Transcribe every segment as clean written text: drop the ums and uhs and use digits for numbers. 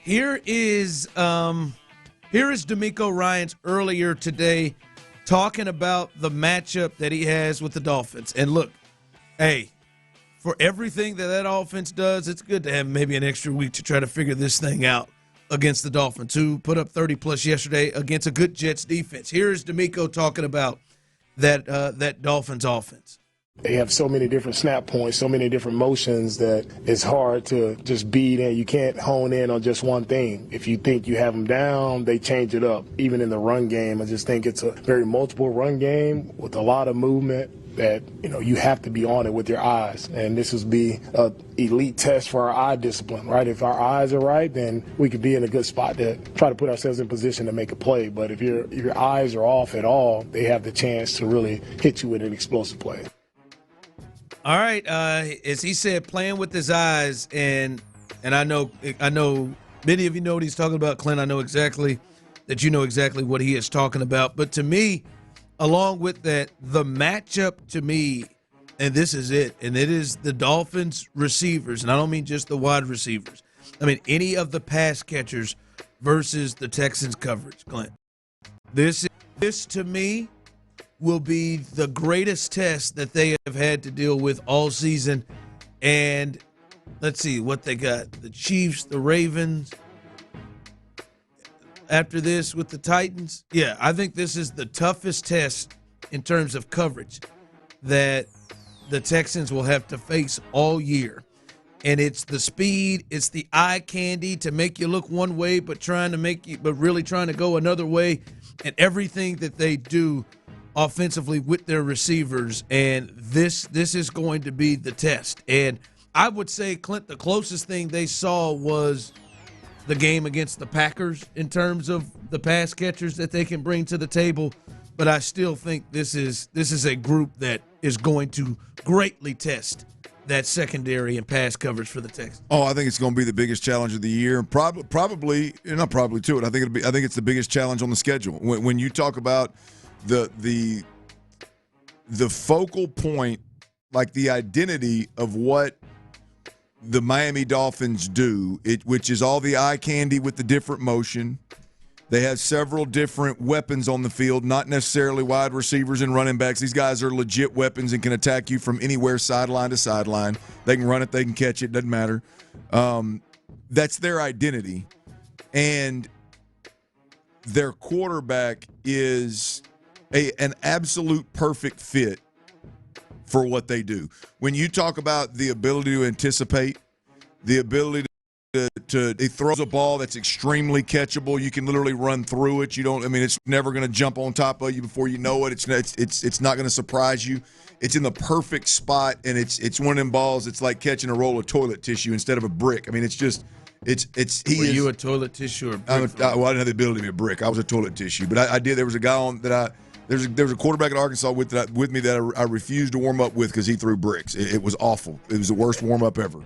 Here is D'Amico Ryans earlier today talking about the matchup that he has with the Dolphins. And look, hey, for everything that offense does, it's good to have maybe an extra week to try to figure this thing out against the Dolphins, who put up 30-plus yesterday against a good Jets defense. Here's D'Amico talking about that Dolphins offense. They have so many different snap points, so many different motions that it's hard to just beat in. You can't hone in on just one thing. If you think you have them down, they change it up. Even in the run game, I just think it's a very multiple run game with a lot of movement that, you have to be on it with your eyes. And this will be an elite test for our eye discipline, right? If our eyes are right, then we could be in a good spot to try to put ourselves in position to make a play. But if your eyes are off at all, they have the chance to really hit you with an explosive play. All right, as he said, playing with his eyes, and I know many of you know what he's talking about, Clint. I know exactly that you know exactly what he is talking about. But to me, along with that, the matchup to me, and this is it, and it is the Dolphins receivers, and I don't mean just the wide receivers. I mean any of the pass catchers versus the Texans coverage, Clint. This to me will be the greatest test that they have had to deal with all season. And let's see what they got. The Chiefs, the Ravens. After this with the Titans. Yeah, I think this is the toughest test in terms of coverage that the Texans will have to face all year. And it's the speed, it's the eye candy to make you look one way, but really trying to go another way, and everything that they do offensively with their receivers, and this is going to be the test. And I would say, Clint, the closest thing they saw was the game against the Packers in terms of the pass catchers that they can bring to the table. But I still think this is a group that is going to greatly test that secondary and pass coverage for the Texans. Oh, I think it's going to be the biggest challenge of the year. Probably not probably to it. I think it's the biggest challenge on the schedule. When you talk about the focal point, like the identity of what the Miami Dolphins do, which is all the eye candy with the different motion. They have several different weapons on the field, not necessarily wide receivers and running backs. These guys are legit weapons and can attack you from anywhere, sideline to sideline. They can run it, they can catch it, doesn't matter. That's their identity. And their quarterback is an absolute perfect fit for what they do. When you talk about the ability to anticipate, the ability to he throws a ball that's extremely catchable. You can literally run through it. It's never going to jump on top of you before you know it. It's not going to surprise you. It's in the perfect spot, and it's one of them balls. It's like catching a roll of toilet tissue instead of a brick. Were you a toilet tissue or a brick? I didn't have the ability to be a brick. I was a toilet tissue, but I did. There was a guy there was a quarterback at Arkansas with me that I refused to warm up with because he threw bricks. It was awful. It was the worst warm up ever.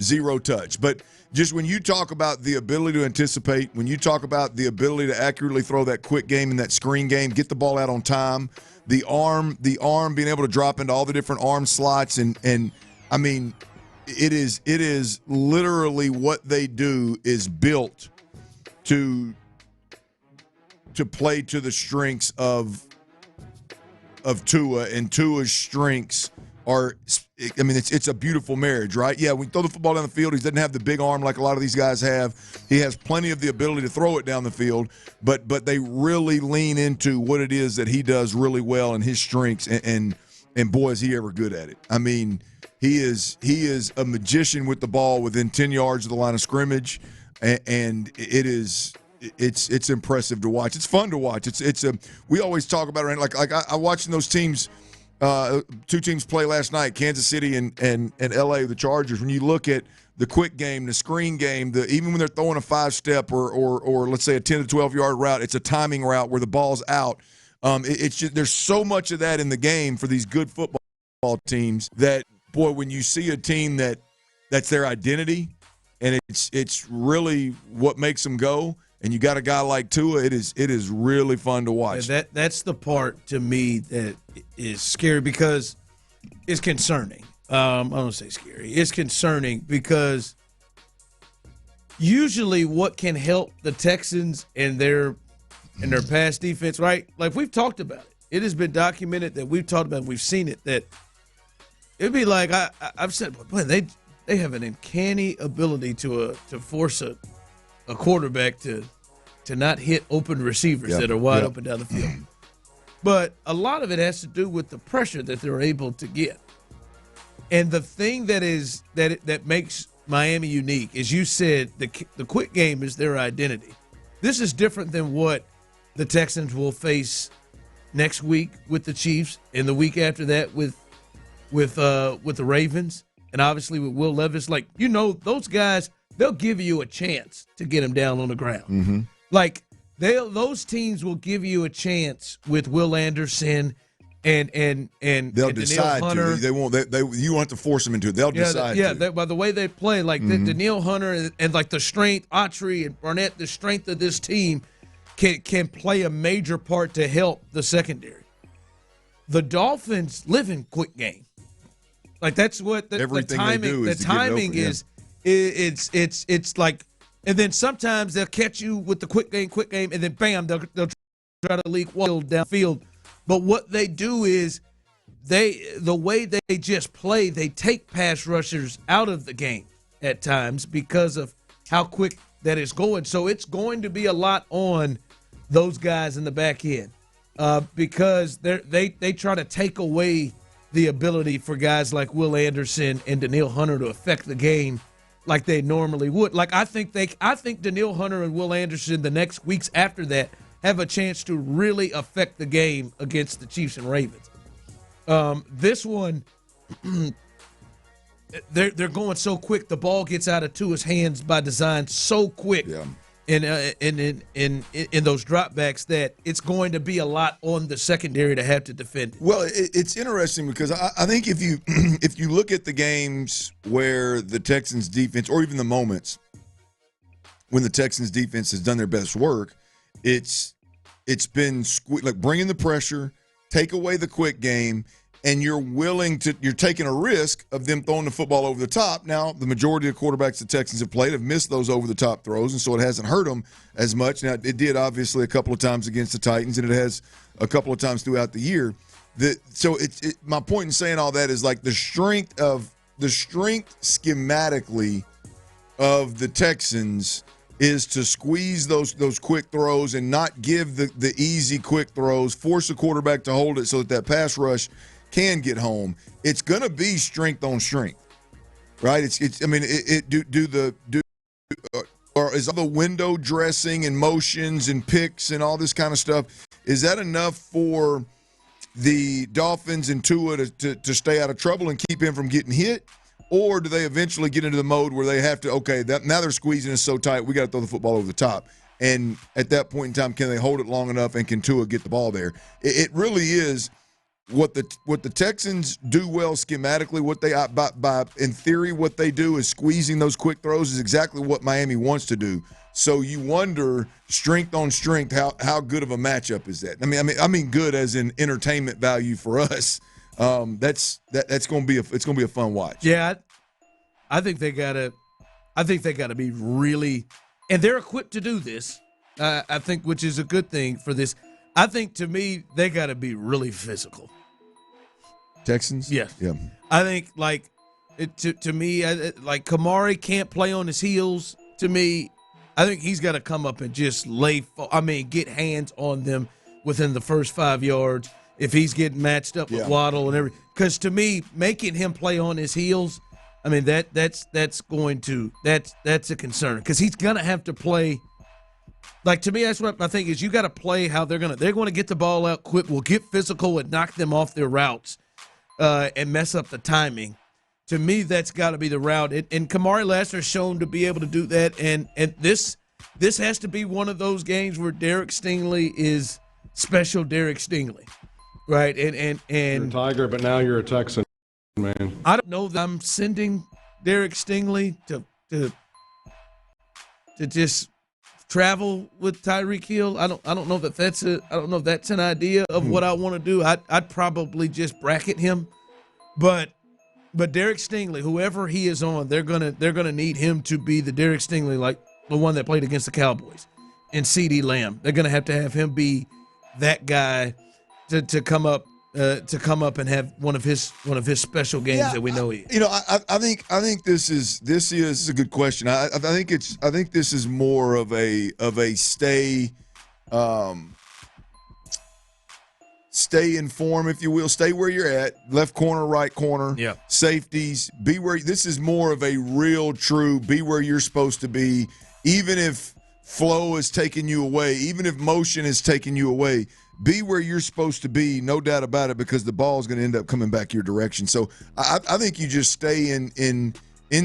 Zero touch. But just when you talk about the ability to anticipate, when you talk about the ability to accurately throw that quick game and that screen game, get the ball out on time, the arm being able to drop into all the different arm slots, and I mean, it is literally what they do is built to play to the strengths of Tua, and Tua's strengths are, it's a beautiful marriage, right? Yeah, we throw the football down the field. He doesn't have the big arm like a lot of these guys have. He has plenty of the ability to throw it down the field, but they really lean into what it is that he does really well and his strengths, and boy, is he ever good at it. I mean, he is a magician with the ball within 10 yards of the line of scrimmage, and it's impressive to watch. It's fun to watch. We always talk about it, like I watching those teams. Two teams play last night, Kansas City and LA, the Chargers. When you look at the quick game, the screen game, even when they're throwing a 5-step or let's say a 10 to 12-yard route, it's a timing route where the ball's out. It's just, there's so much of that in the game for these good football teams that, boy, when you see a team that's their identity and it's really what makes them go, and you got a guy like Tua, it is really fun to watch. Yeah, that's the part to me that is scary because it's concerning. I don't say scary. It's concerning because usually what can help the Texans and their pass defense, right? Like we've talked about it. It has been documented that we've talked about it, we've seen it, that it'd be like I've said, boy, they have an uncanny ability to force a quarterback to not hit open receivers that are wide open down the field. But a lot of it has to do with the pressure that they're able to get. And the thing that makes Miami unique, as you said, the quick game is their identity. This is different than what the Texans will face next week with the Chiefs, and the week after that with the Ravens, and obviously with Will Levis. Like, those guys, they'll give you a chance to get them down on the ground. Mm-hmm. Like those teams will give you a chance with Will Anderson and they'll decide Hunter. to. They won't. You won't have to force them into it. They'll decide. Yeah. By the way they play, like Danielle Hunter and like the strength, Autry and Barnett, the strength of this team can play a major part to help the secondary. The Dolphins live in quick game. Like that's what the timing. The timing is. It's like, and then sometimes they'll catch you with the quick game, and then bam, they'll try to leak wheel downfield. But what they do is the way they just play, they take pass rushers out of the game at times because of how quick that is going. So it's going to be a lot on those guys in the back end because they try to take away the ability for guys like Will Anderson and Danielle Hunter to affect the game like they normally would. Like I think Danielle Hunter and Will Anderson the next weeks after that have a chance to really affect the game against the Chiefs and Ravens. This one, they're going so quick. The ball gets out of Tua's hands by design so quick in those dropbacks that it's going to be a lot on the secondary to have to defend it. Well, it's interesting because I think if you look at the games where the Texans defense, or even the moments when the Texans defense has done their best work, it's been like bringing the pressure, take away the quick game, and you're taking a risk of them throwing the football over the top. Now, the majority of quarterbacks the Texans have played have missed those over-the-top throws, and so it hasn't hurt them as much. Now, it did obviously a couple of times against the Titans, and it has a couple of times throughout the year. So my point in saying all that is like the strength schematically of the Texans is to squeeze those quick throws and not give the easy quick throws, force the quarterback to hold it so that pass rush can get home. It's going to be strength on strength, right? Or is all the window dressing and motions and picks and all this kind of stuff, is that enough for the Dolphins and Tua to stay out of trouble and keep him from getting hit? Or do they eventually get into the mode where they have to, now they're squeezing us so tight, we got to throw the football over the top. And at that point in time, can they hold it long enough and can Tua get the ball there? It really is what the Texans do well schematically. What they by in theory, what they do is squeezing those quick throws is exactly what Miami wants to do. So you wonder, strength on strength, how good of a matchup is that? I mean good as in entertainment value for us. That's going to be a fun watch. Yeah, I think they gotta be really, and they're equipped to do this. I think, which is a good thing for this. I think to me they gotta be really physical. Texans, yeah. I think to me, like Kamari can't play on his heels. To me, I think he's got to come up and just get hands on them within the first 5 yards. If he's getting matched up with Waddle and everything, because to me, making him play on his heels, I mean that's a concern because he's gonna have to play. Like to me, that's what I think is you got to play how they're going to get the ball out quick. We'll get physical and knock them off their routes and mess up the timing. To me, that's got to be the route. And Kamari Lassiter's shown to be able to do that. And this has to be one of those games where Derek Stingley is special Derek Stingley. Right, and you're a Tiger, but now you're a Texan, man. I don't know that I'm sending Derek Stingley to just travel with Tyreek Hill. I don't know if that's an idea of what I want to do. I'd probably just bracket him, but Derek Stingley, whoever he is on, they're gonna need him to be the Derek Stingley the one that played against the Cowboys, and CeeDee Lamb. They're going to have him be that guy to come up and have one of his special games that we know he is. I think this is a good question. I think this is more of a stay in form, if you will. Stay where you're at. Left corner, right corner. Yeah. Safeties. Be where. This is more of a real, true. Be where you're supposed to be. Even if flow is taking you away, even if motion is taking you away, be where you're supposed to be. No doubt about it, because the ball is going to end up coming back your direction. So I think you just stay in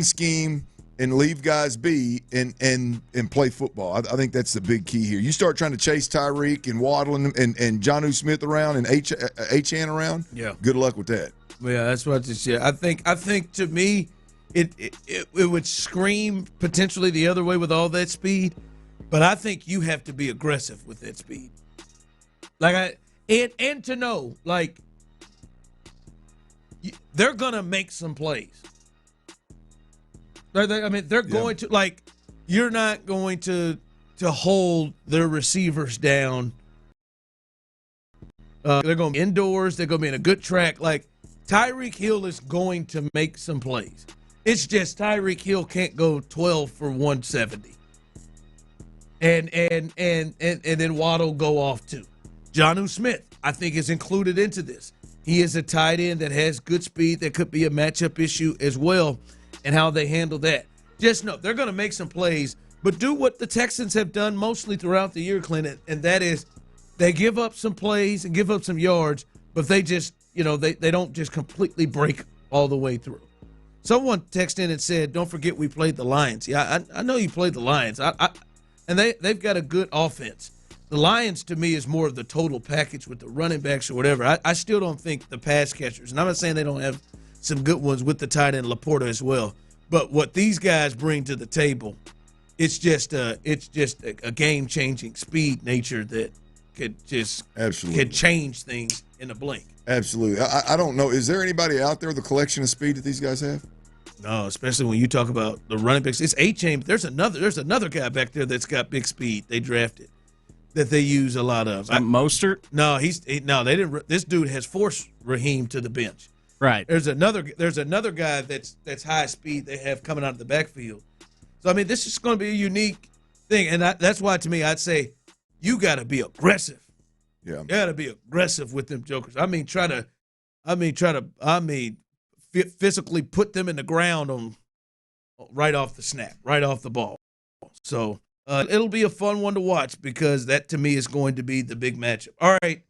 scheme and leave guys be and play football. I think that's the big key here. You start trying to chase Tyreek and Waddle and Jonnu Smith around and H-Han around, good luck with that. Yeah, that's what I just said. I think to me, it would scream potentially the other way with all that speed, but I think you have to be aggressive with that speed. And to know, like, they're going to make some plays. They're going to, like, you're not going to hold their receivers down. They're going to be indoors. They're going to be in a good track. Like, Tyreek Hill is going to make some plays. It's just Tyreek Hill can't go 12 for 170. And then Waddle go off too. Jonnu Smith, I think, is included into this. He is a tight end that has good speed. That could be a matchup issue as well, and how they handle that. Just know they're going to make some plays, but do what the Texans have done mostly throughout the year, Clint, and that is they give up some plays and give up some yards, but they just, they don't just completely break all the way through. Someone texted in and said, don't forget we played the Lions. Yeah, I know you played the Lions. And they've got a good offense. The Lions, to me, is more of the total package with the running backs or whatever. I still don't think the pass catchers, and I'm not saying they don't have some good ones with the tight end Laporta as well, but what these guys bring to the table, it's just a game-changing speed nature that could change things in a blink. Absolutely. I don't know. Is there anybody out there with the collection of speed that these guys have? No, especially when you talk about the running backs. It's H-Chain, but there's another guy back there that's got big speed. They drafted that they use a lot of. Mostert? No, they didn't. This dude has forced Raheem to the bench. Right. There's another guy that's high speed they have coming out of the backfield. So I mean, this is going to be a unique thing, and that's why to me I'd say you got to be aggressive. Yeah. You got to be aggressive with them jokers. Physically put them in the ground right off the snap, right off the ball. So it'll be a fun one to watch because that to me is going to be the big matchup. All right.